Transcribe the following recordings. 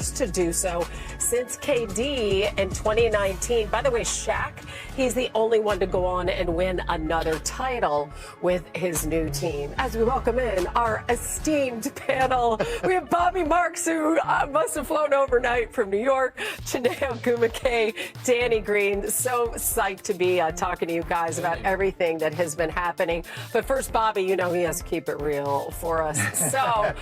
first to do so since KD in 2019. By the way, Shaq, he's the only one to go on and win another title with his new team. As we welcome in our esteemed panel, we have Bobby Marks, who must have flown overnight from New York, Chineo Gumake, Danny Green. So psyched to be talking to you guys about everything that has been happening. But first, Bobby, you know he has to keep it real for us. So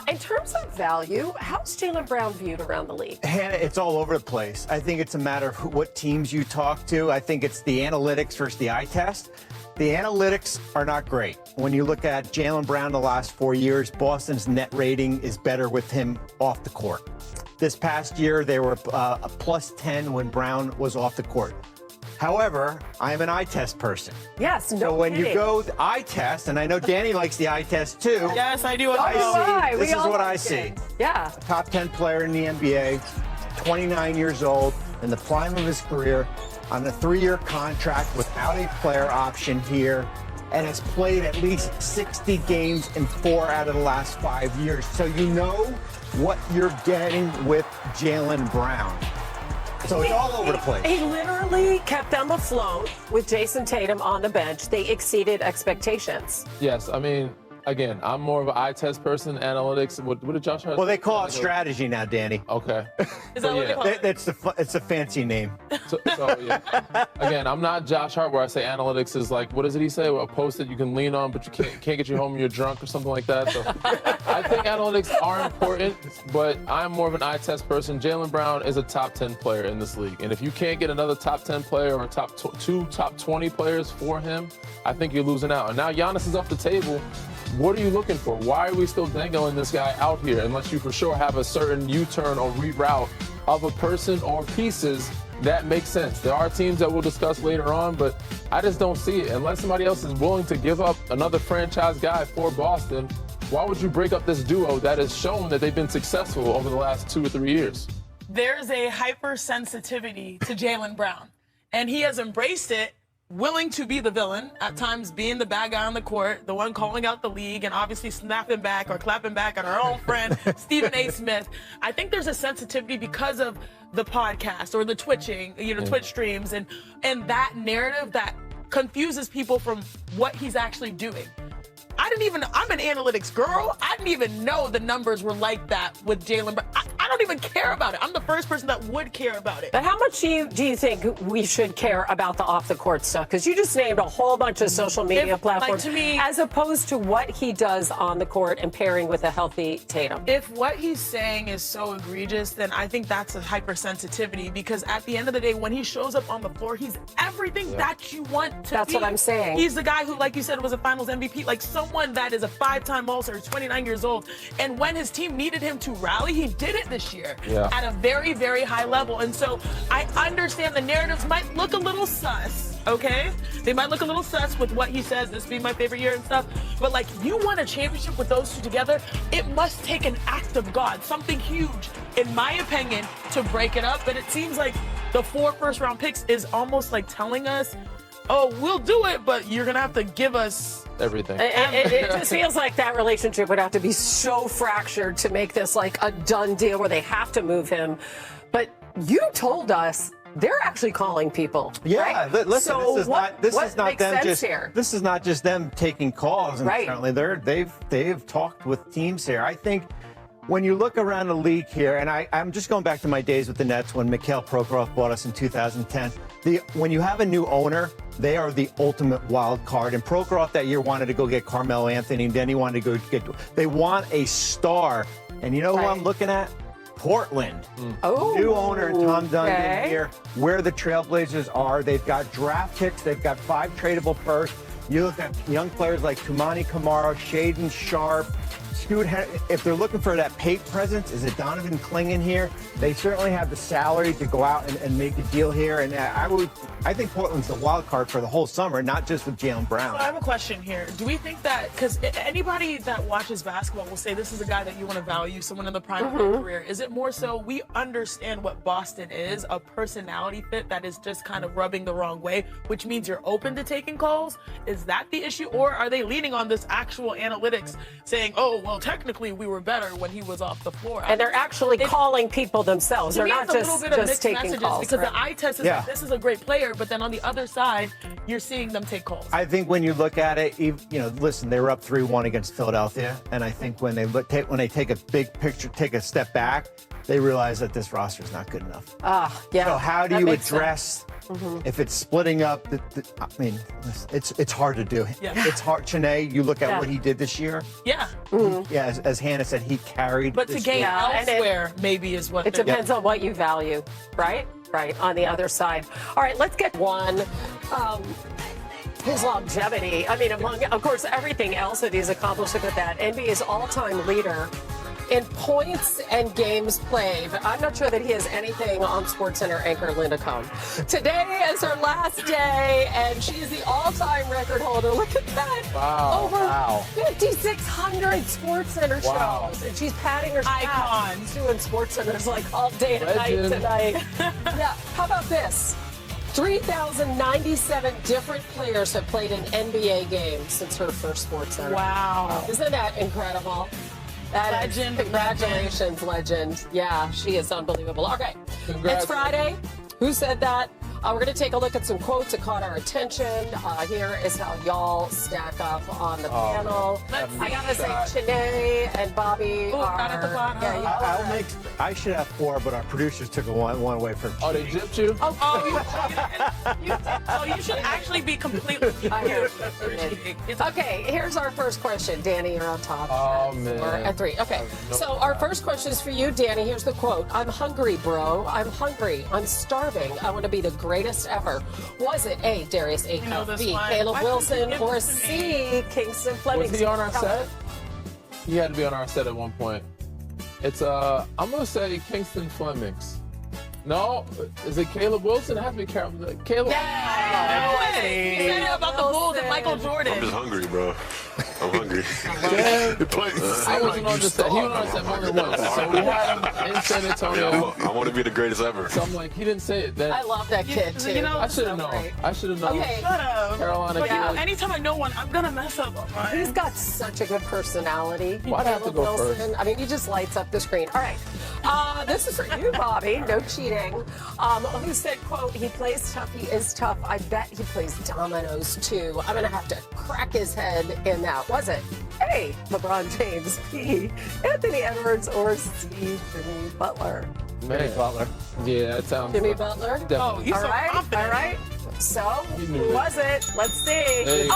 in terms of value, how's Jaylen Brown viewed around the league? Hannah, it's all over the place. I think it's a matter of what teams you talk to. I think it's the analytics versus the eye test. The analytics are not great. When you look at Jaylen Brown the last 4 years, Boston's net rating is better with him off the court. This past year, they were a plus 10 when Brown was off the court. However, I'm an eye test person. Yes, no So when kidding. you go the eye test, and I know Danny likes the eye test too. Yes, I do. This is what I see. Yeah. Top 10 player in the NBA, 29 years old, in the prime of his career, on a 3-year contract without a player option here, and has played at least 60 games in 4 out of the last 5 years. So you know what you're getting with Jaylen Brown. So it's all over the place. He literally kept them afloat with Jason Tatum on the bench. They exceeded expectations. Yes, I mean, again, I'm more of an eye test person, analytics. What did Josh Hart? Well, they call it strategy now, Danny. Okay. Is that what they call it? It's a fancy name. So yeah. Again, I'm not Josh Hart where I say analytics is like, what does it he say? A post that you can lean on, but you can't get you home when you're drunk or something like that. So I think analytics are important, but I'm more of an eye test person. Jaylen Brown is a top 10 player in this league. And if you can't get another top 10 player or two top 20 players for him, I think you're losing out. And now Giannis is off the table. What are you looking for? Why are we still dangling this guy out here unless you for sure have a certain U-turn or reroute of a person or pieces that makes sense? There are teams that we'll discuss later on, but I just don't see it. Unless somebody else is willing to give up another franchise guy for Boston, why would you break up this duo that has shown that they've been successful over the last 2 or 3 years? There's a hypersensitivity to Jaylen Brown, and he has embraced it, willing to be the villain, at times being the bad guy on the court, the one calling out the league, and obviously snapping back or clapping back at our own friend, Stephen A. Smith. I think there's a sensitivity because of the podcast or the twitching, Twitch streams, and that narrative that confuses people from what he's actually doing. I'm an analytics girl. I didn't even know the numbers were like that with Jaylen Brown. I don't even care about it. I'm the first person that would care about it. But how much do you think we should care about the off-the-court stuff? Because you just named a whole bunch of social media platforms, to me, as opposed to what he does on the court and pairing with a healthy Tatum. If what he's saying is so egregious, then I think that's a hypersensitivity, because at the end of the day, when he shows up on the floor, he's everything that you want to be. That's what I'm saying. He's the guy who, like you said, was a finals MVP, like someone that is a 5-time All-Star, 29 years old. And when his team needed him to rally, he did it this year at a very, very high level. And so I understand the narratives might look a little sus, okay? They might look a little sus with what he says, this being my favorite year and stuff. But like, you won a championship with those two together, it must take an act of God, something huge, in my opinion, to break it up. But it seems like the 4 first-round picks is almost like telling us, oh, we'll do it, but you're going to have to give us everything. It just feels like that relationship would have to be so fractured to make this like a done deal where they have to move him. But you told us they're actually calling people. Yeah, right? listen, so this is not them just here? This is not just them taking calls. And right. Certainly they've talked with teams here. I think when you look around the league here, and I'm just going back to my days with the Nets when Mikhail Prokhorov bought us in 2010. When you have a new owner, they are the ultimate wild card. And Prokhorov that year wanted to go get Carmelo Anthony, and then he wanted to go get. They want a star, and you know who I'm looking at? Portland. Oh, new owner Tom Duncan here. Where the Trailblazers are, they've got draft picks. They've got 5 tradable firsts. You look at young players like Tumani Kamara, Shaden Sharp. If they're looking for that Pate presence, is it Donovan Clingan here? They certainly have the salary to go out and make a deal here. And I think Portland's the wild card for the whole summer, not just with Jaylen Brown. So I have a question here. Do we think that, because anybody that watches basketball will say this is a guy that you want to value, someone in the prime of their career. Is it more so we understand what Boston is, a personality fit that is just kind of rubbing the wrong way, which means you're open to taking calls? Is that the issue? Or are they leaning on this actual analytics saying, oh, well, technically we were better when he was off the floor. And they're actually calling people themselves. To They're me, not it's a little bit of just mixed taking messages calls. because right? the eye test is Yeah. like, this is a great player, but then on the other side, you're seeing them take calls. I think when you look at it, listen, they were up 3-1 against Philadelphia, and I think when they take a big picture, take a step back, they realize that this roster is not good enough. Yeah. So how do that you makes address if it's splitting up? I mean, it's hard to do. Yeah. It's hard. Chene, you look at Yeah. what he did this year. Yeah. Yeah, as Hannah said, he carried. But to this gain team. Yeah, and elsewhere, maybe is what It they're- depends on what you value, right? Right, on the other side. All right, let's get one. His longevity. I mean, among, of course, everything else that he's accomplished with that, NBA's all-time leader in points and games played. I'm not sure that he has anything on SportsCenter anchor Linda Cohn. Today is her last day, and she is the all-time record holder. Look at that. Wow. Over 5,600 SportsCenter Wow. shows, and she's patting her Icon. She's doing SportsCenters like all day and night Legend. tonight. Yeah. How about this? 3,097 different players have played an NBA game since her first SportsCenter. Wow. Isn't that incredible? That is- Legend, congratulations, legend. Yeah, she is unbelievable. Okay, Congrats. it's Friday. Who said that? We're going to take a look at some quotes that caught our attention. Here is how y'all stack up on the panel. I got to say, Chene and Bobby Oh, are... not at the bottom. Yeah, y'all are- I should have 4, but our producers took one away from. Oh, they gypped you? You should actually be completely. I know. It's Okay, here's our first question. Danny, you're on top. Oh, At man. 4 and 3. Okay, so our first question is for you, Danny. Here's the quote. I'm hungry, bro. I'm hungry. I'm starving. I want to be the greatest ever. Was it A, Darius know Acuff, this B, one. Caleb Why couldn't Wilson, you give or this to C, Kingston Fleming? Was he on our set? He had to be on our set at one point. It's I'm gonna say Kingston Flemings. No, is it Caleb Wilson? It has to be Caleb. No way. He said it about the Bulls and Michael Jordan. I'm just hungry, bro. I'm hungry. I wasn't on the set. He was on our set more than once. So we had him in San Antonio. I want to be the greatest ever. So I'm like, he didn't say it. Then I love that kid, too. You know, I should have known. Great. I should have known. Okay. Shut up. Carolina But you know, kid. anytime I know one, I'm gonna mess up on mine. He's got such a good personality. Why'd I have to Caleb go Wilson. first? I mean, he just lights up the screen. All right. This is for you, Bobby. No cheating. Who said, quote, he plays tough, he is tough. I bet he plays dominoes, too. I'm going to have to crack his head in that. Was it A, LeBron James, B, Anthony Edwards, or C, Jimmy Butler? Man. Butler. Yeah, that sounds. Jimmy Butler? Definitely. Oh, he's All so right, confident. all right. So, You knew who it. was it? Let's see. There you go.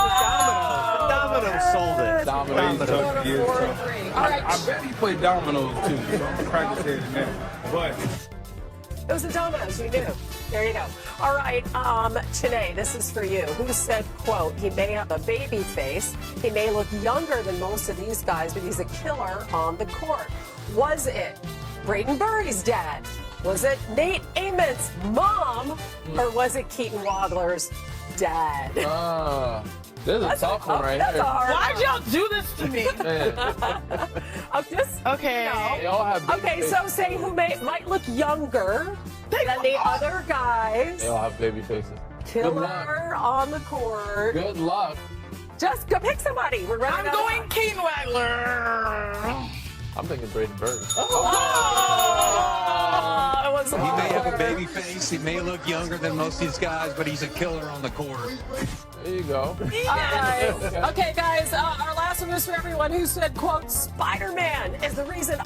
Domino sold it. Dominoes. Domino. 4 and 3. All right. I bet he played dominoes too. So I'm practice head in that. But It was the dominoes, you knew. There you go. All right, Chene, this is for you. Who said, quote, he may have a baby face, he may look younger than most of these guys, but he's a killer on the court. Was it Braden Burry's dad? Was it Nate Amen's mom? Or was it Keaton Wadler's dad? This is a tough one right That's here. a hard Why'd one. y'all do this to me? Man, Okay. they all have. baby Okay, faces. so say who might look younger than the other guys. They all have baby faces. Good luck. Killer on the court. Good luck. Just go pick somebody. We're running I'm out of going time. Keaton Wadler. I'm thinking Braden Burry. It was He may have a hard. baby face. He may look younger than most of these guys, but he's a killer on the court. There you go. All right. Okay, guys, our last one is for everyone who said, quote, Spider-Man is the reason